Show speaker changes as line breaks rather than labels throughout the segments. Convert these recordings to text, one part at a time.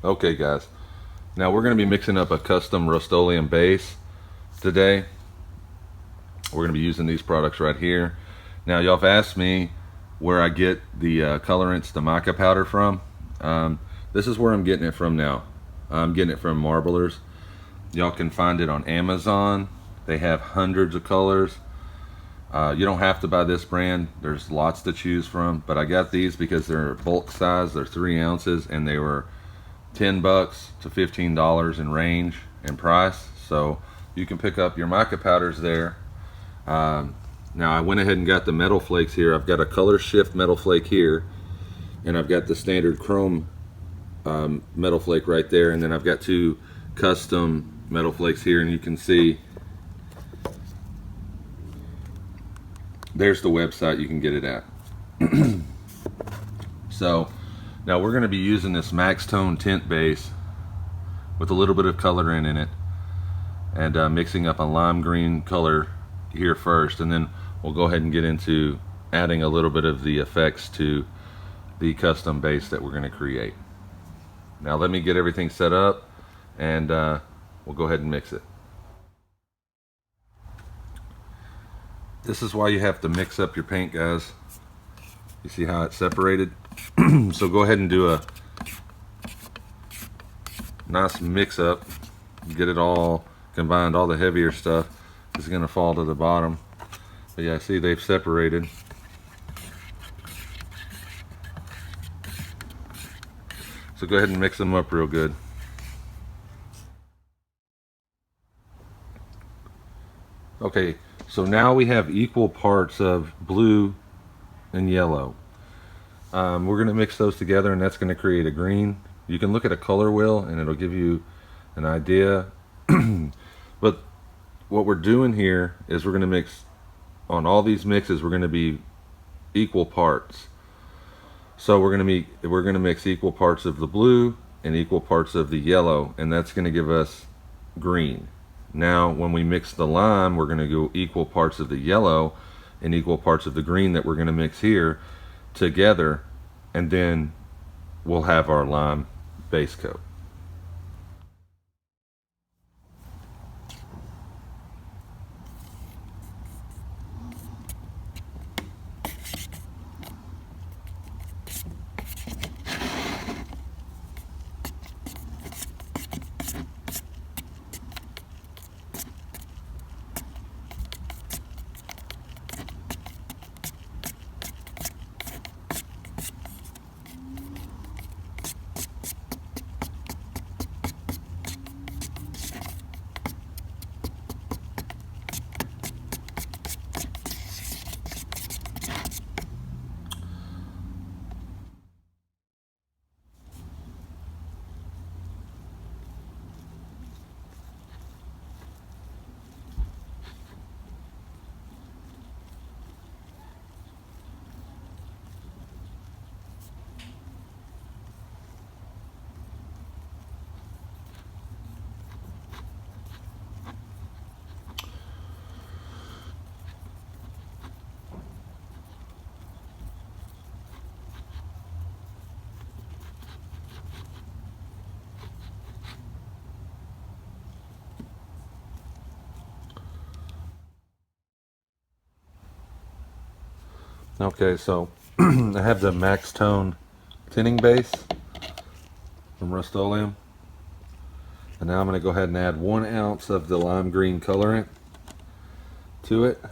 Okay guys, now we're going to be mixing up a custom Rustoleum base today. We're going to be using these products right here. Now y'all have asked me where I get the colorants, the mica powder from. This is where I'm getting it from now. I'm getting it from Marblers. Y'all can find it on Amazon. They have hundreds of colors. You don't have to buy this brand. There's lots to choose from, but I got these because they're bulk size. They're 3 ounces and they were $10 to $15 in range and price. So you can pick up your mica powders there. Now I went ahead and got the metal flakes here. I've got a color shift metal flake here, and I've got the standard chrome metal flake right there, and then I've got 2 custom metal flakes here, and you can see there's the website you can get it at. So now we're going to be using this Max Tone tint base with a little bit of coloring in it, and mixing up a lime green color here first, and then we'll go ahead and get into adding a little bit of the effects to the custom base that we're going to create. Now let me get everything set up, and we'll go ahead and mix it. This is why you have to mix up your paint, guys. You see how it's separated? So go ahead and do a nice mix up, get it all combined. All the heavier stuff is going to fall to the bottom. But yeah, see, they've separated. So go ahead and mix them up real good. Okay, so now we have equal parts of blue and yellow. We're going to mix those together, and that's going to create a green. You can look at a color wheel and it'll give you an idea. But what we're doing here is we're going to mix on all these mixes. We're going to be equal parts. So we're going to mix equal parts of the blue and equal parts of the yellow, and that's going to give us green. Now when we mix the lime, we're going to go equal parts of the yellow and equal parts of the green that we're going to mix here together, and then we'll have our lime base coat. Okay, so I have the Max Tone tinning base from Rustoleum, and now I'm going to go ahead and add 1 ounce of the lime green colorant to it.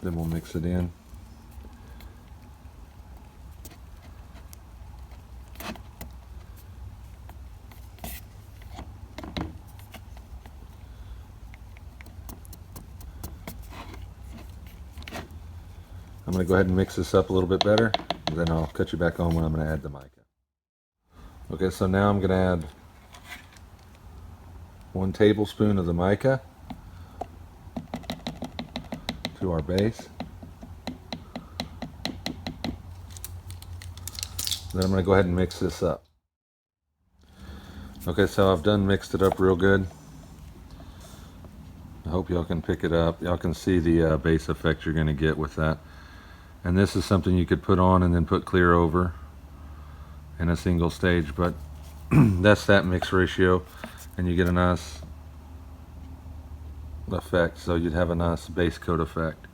Then we'll mix it in. I'm going to go ahead and mix this up a little bit better, and then I'll cut you back on when I'm going to add the mica. Okay, so now I'm going to add 1 tablespoon of the mica to our base. Then I'm going to go ahead and mix this up. Okay, so I've done mixed it up real good. I hope y'all can pick it up. Y'all can see the base effect you're going to get with that. And this is something you could put on and then put clear over in a single stage, but that's that mix ratio, and you get a nice effect. So you'd have a nice base coat effect.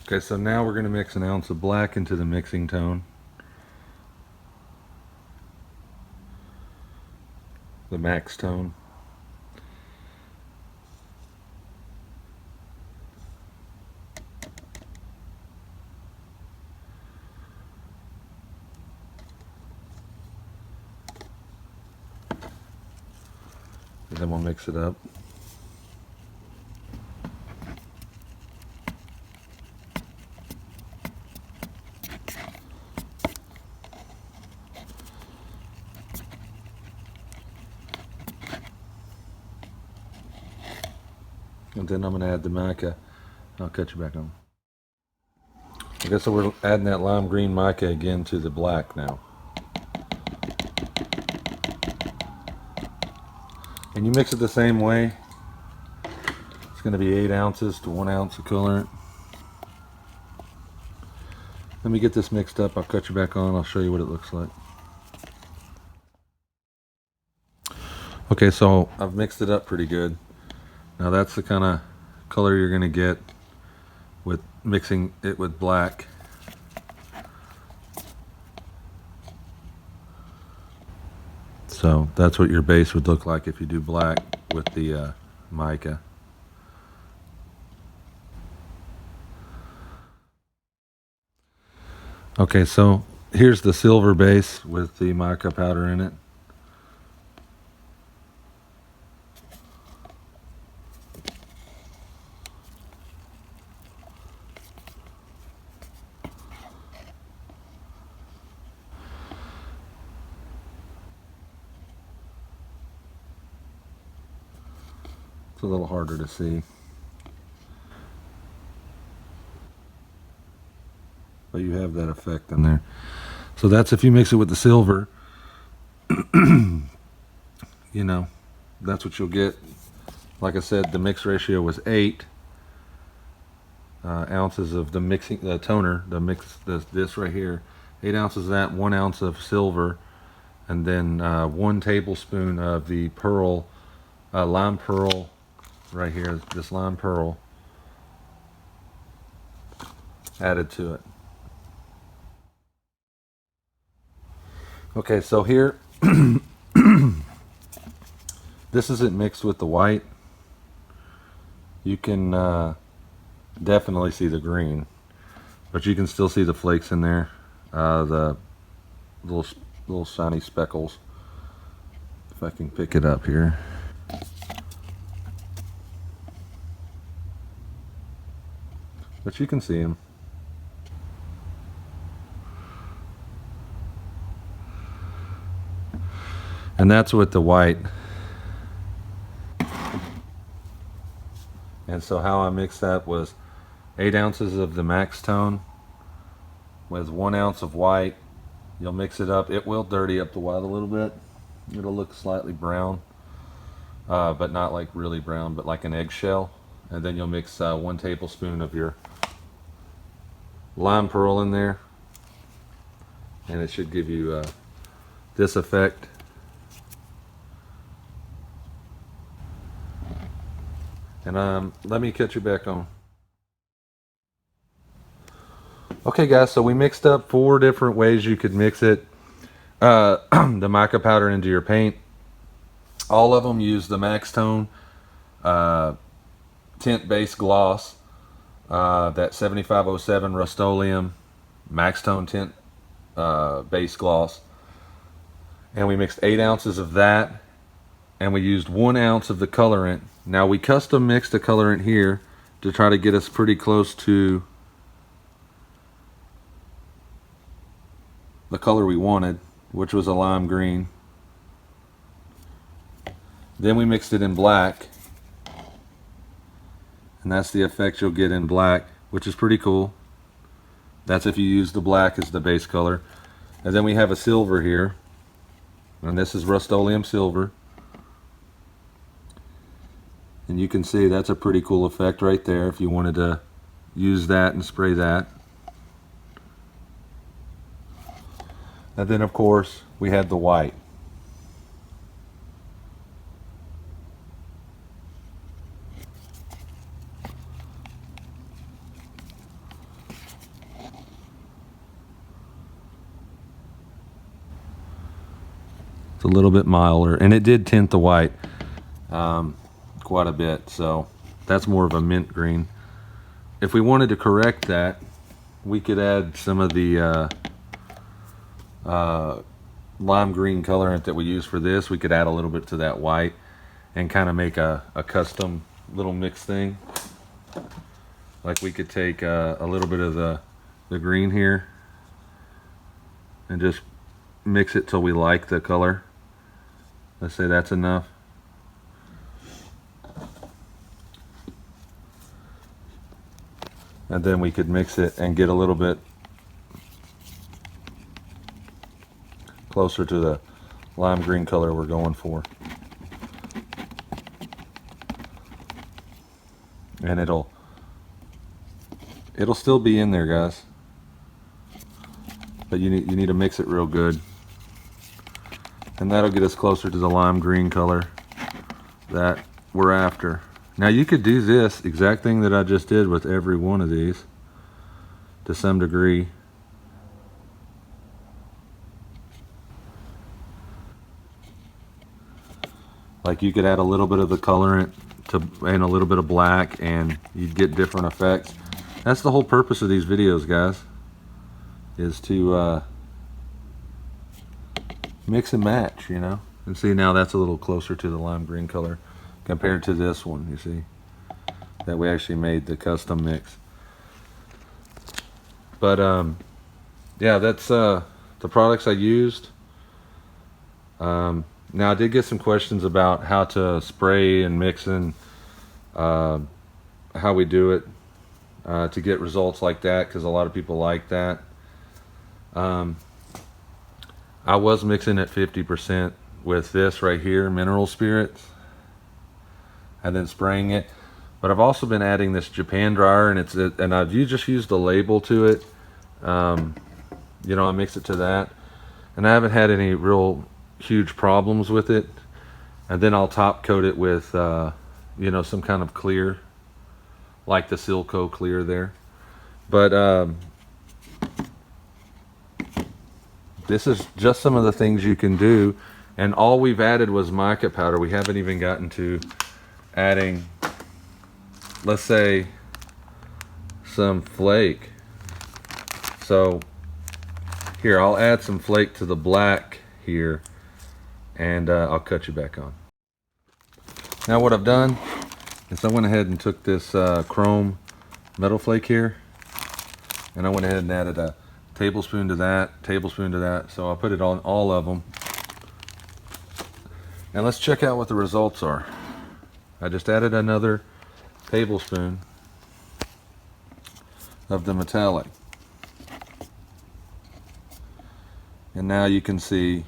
Okay, so now we're going to mix 1 ounce of black into the mixing tone. The max tone. And then we'll mix it up. And then I'm going to add the mica. I'll cut you back on. Okay, so we're adding that lime green mica again to the black now. And you mix it the same way. It's going to be 8 ounces to 1 ounce of colorant. Let me get this mixed up. I'll cut you back on. I'll show you what it looks like. Okay, so I've mixed it up pretty good. Now that's the kind of color you're going to get with mixing it with black. So that's what your base would look like if you do black with the mica. Okay, so here's the silver base with the mica powder in it. It's a little harder to see, but you have that effect in there. So that's if you mix it with the silver, you know, that's what you'll get. Like I said, the mix ratio was 8 ounces of the mixing, the toner, the mix, this right here, 8 ounces of that, 1 ounce of silver, and then 1 tablespoon of the pearl, lime pearl, right here, this lime pearl added to it. Okay, so here, this isn't mixed with the white. You can definitely see the green, but you can still see the flakes in there, the little shiny speckles. If I can pick it up here. But you can see them. And that's with the white. And so how I mixed that was 8 ounces of the max tone with 1 ounce of white. You'll mix it up. It will dirty up the white a little bit. It'll look slightly brown, but not like really brown, but like an eggshell. And then you'll mix 1 tablespoon of your lime pearl in there, and it should give you this effect. And let me catch you back on. Okay guys, so we mixed up 4 different ways you could mix it, the mica powder into your paint. All of them use the max tone tint base gloss, that 7507 Rustoleum max tone tint base gloss, and we mixed 8 ounces of that, and we used 1 ounce of the colorant. Now we custom mixed the colorant here to try to get us pretty close to the color we wanted, which was a lime green. Then we mixed it in black, and that's the effect you'll get in black, which is pretty cool. That's if you use the black as the base color. And then we have a silver here, and this is Rustoleum silver. And you can see that's a pretty cool effect right there if you wanted to use that and spray that. And then of course we had the white. It's a little bit milder, and it did tint the white quite a bit, so that's more of a mint green. If we wanted to correct that, we could add some of the lime green colorant that we use for this. We could add a little bit to that white and kind of make a custom little mix thing. Like we could take a little bit of the green here and just mix it till we like the color. Let's say that's enough. And then we could mix it and get a little bit closer to the lime green color we're going for. And it'll still be in there, guys. But you need to mix it real good. And that'll get us closer to the lime green color that we're after. Now you could do this exact thing that I just did with every one of these to some degree. Like you could add a little bit of the colorant and a little bit of black, and you'd get different effects. That's the whole purpose of these videos, guys, is to mix and match, you know. And see, now that's a little closer to the lime green color compared to this one, you see, that we actually made the custom mix. But yeah, that's the products I used. Now I did get some questions about how to spray and mix and how we do it to get results like that, because a lot of people like that. I was mixing at 50% with this right here, mineral spirits, and then spraying it. But I've also been adding this Japan dryer, and I've just used the label to it. You know, I mix it to that, and I haven't had any real huge problems with it. And then I'll top coat it with you know, some kind of clear, like the Silco clear there. But this is just some of the things you can do, and all we've added was mica powder. We haven't even gotten to adding, let's say, some flake. So here, I'll add some flake to the black here, and I'll cut you back on. Now what I've done is I went ahead and took this chrome metal flake here, and I went ahead and added a tablespoon to that, tablespoon to that. So I'll put it on all of them. And let's check out what the results are. I just added another tablespoon of the metallic. And now you can see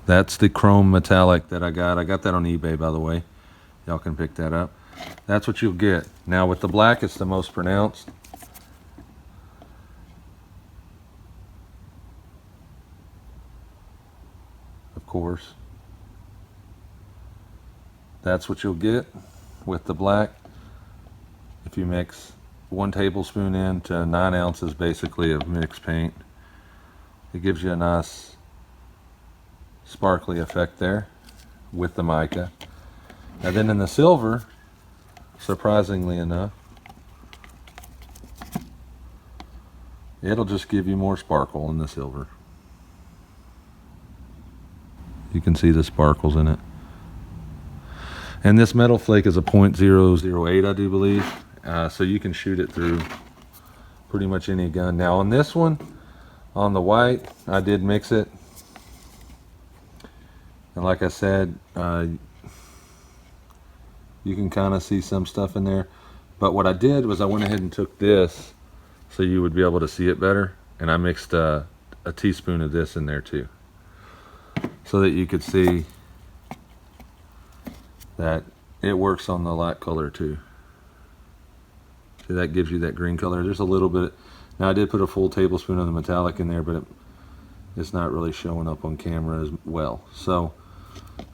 that's the chrome metallic that I got. I got that on eBay, by the way. Y'all can pick that up. That's what you'll get. Now with the black, it's the most pronounced. Of course. That's what you'll get with the black. If you mix 1 tablespoon into 9 ounces basically of mixed paint, it gives you a nice sparkly effect there with the mica. And then in the silver, surprisingly enough, it'll just give you more sparkle in the silver. You can see the sparkles in it. And this metal flake is a .008, I do believe. So you can shoot it through pretty much any gun. Now on this one, on the white, I did mix it. And like I said, you can kind of see some stuff in there. But what I did was I went ahead and took this so you would be able to see it better. And I mixed a teaspoon of this in there too, so that you could see that it works on the light color too. See, that gives you that green color. There's a little bit. Now I did put a full tablespoon of the metallic in there, but it's not really showing up on camera as well. So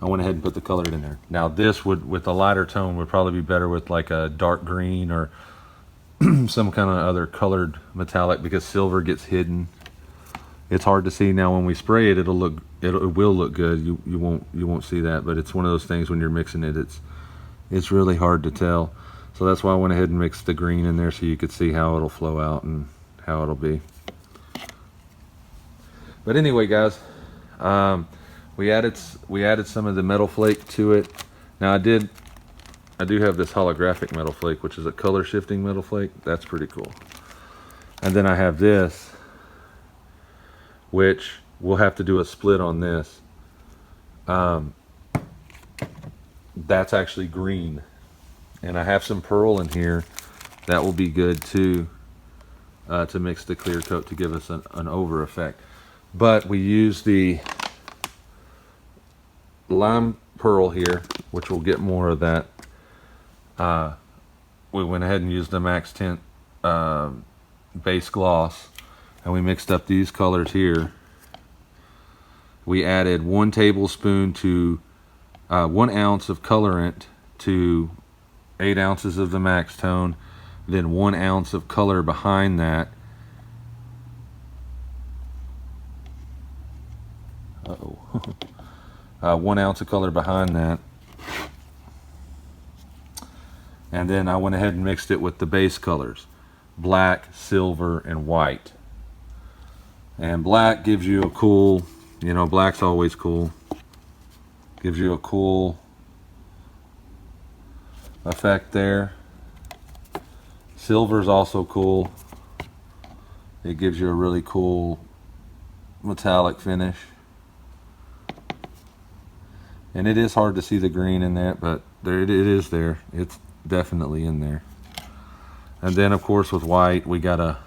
I went ahead and put the color in there. Now this would, with a lighter tone, would probably be better with like a dark green or some kind of other colored metallic, because silver gets hidden. It's hard to see. Now when we spray it, it will look good. You won't see that, but it's one of those things when you're mixing it, it's really hard to tell. So that's why I went ahead and mixed the green in there so you could see how it'll flow out and how it'll be. But anyway, guys, we added some of the metal flake to it. Now I do have this holographic metal flake, which is a color shifting metal flake. That's pretty cool. And then I have this, which we'll have to do a split on this. That's actually green. And I have some pearl in here that will be good too, to mix the clear coat to give us an over effect. But we use the lime pearl here, which will get more of that. We went ahead and used the Max Tint base gloss, and we mixed up these colors here. We added 1 tablespoon to 1 ounce of colorant to 8 ounces of the Max Tone, then 1 ounce of color behind that. 1 ounce of color behind that. And then I went ahead and mixed it with the base colors, black, silver, and white. And black gives you a cool, you know, black's always cool. Gives you a cool effect there. Silver's also cool. It gives you a really cool metallic finish. And it is hard to see the green in that, but it is there. It's definitely in there. And then of course with white we got a,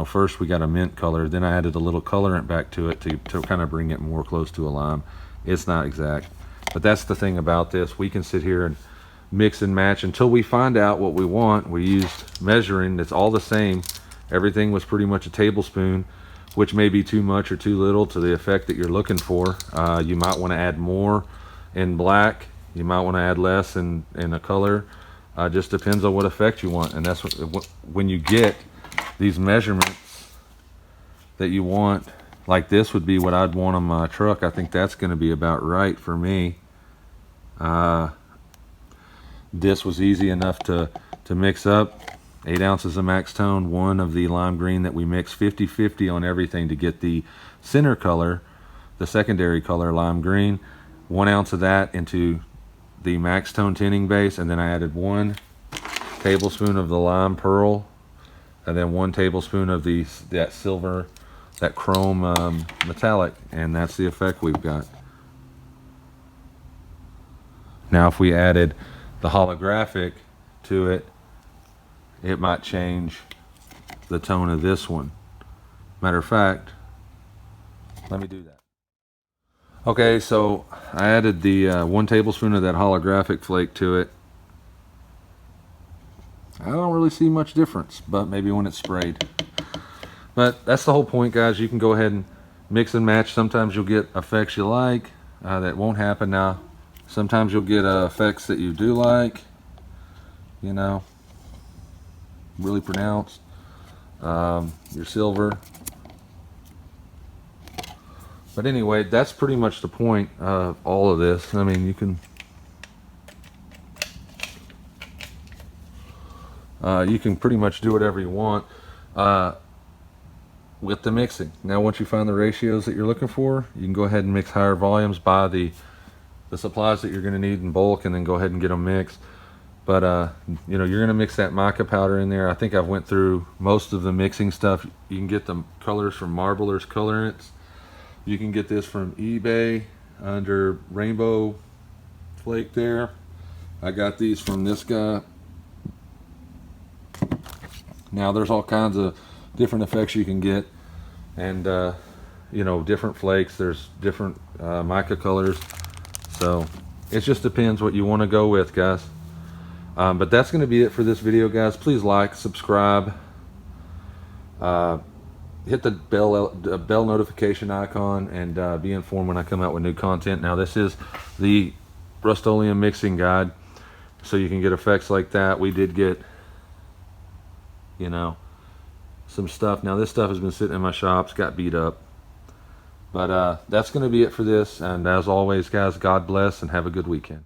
first we got a mint color, then I added a little colorant back to it to kind of bring it more close to a lime. It's not exact, but that's the thing about this. We can sit here and mix and match until we find out what we want. We used measuring, it's all the same. Everything was pretty much a tablespoon, which may be too much or too little to the effect that you're looking for. You might want to add more in black. You might want to add less in a color. Just depends on what effect you want. And that's when you get these measurements that you want, like this would be what I'd want on my truck. I think that's going to be about right for me. This was easy enough to mix up. 8 ounces of Max Tone, 1 of the lime green that we mixed 50-50 on everything to get the center color, the secondary color, lime green. 1 ounce of that into the Max Tone tinting base, and then I added 1 tablespoon of the lime pearl, and then 1 tablespoon of that silver, that chrome metallic, and that's the effect we've got. Now if we added the holographic to it, it might change the tone of this one. Matter of fact, let me do that. Okay, so I added the 1 tablespoon of that holographic flake to it. I don't really see much difference, but maybe when it's sprayed. But that's the whole point, guys. You can go ahead and mix and match. Sometimes you'll get effects you like that won't happen now. Sometimes you'll get effects that you do like, really pronounced. Your silver. But anyway, that's pretty much the point of all of this. I mean, you can pretty much do whatever you want with the mixing. Now once you find the ratios that you're looking for, you can go ahead and mix higher volumes, buy the supplies that you're going to need in bulk, and then go ahead and get them mixed. But you're going to mix that mica powder in there. I think I've went through most of the mixing stuff. You can get the colors from Marbler's Colorants. You can get this from eBay under Rainbow Flake there. I got these from this guy. Now there's all kinds of different effects you can get, and you know, different flakes. There's different mica colors, so it just depends what you want to go with, guys. But that's going to be it for this video, guys. Please like, subscribe, hit the bell notification icon, and be informed when I come out with new content. Now this is the Rustoleum mixing guide, so you can get effects like that. We did get, you know, some stuff. Now this stuff has been sitting in my shops, got beat up. But that's going to be it for this. And as always, guys, God bless and have a good weekend.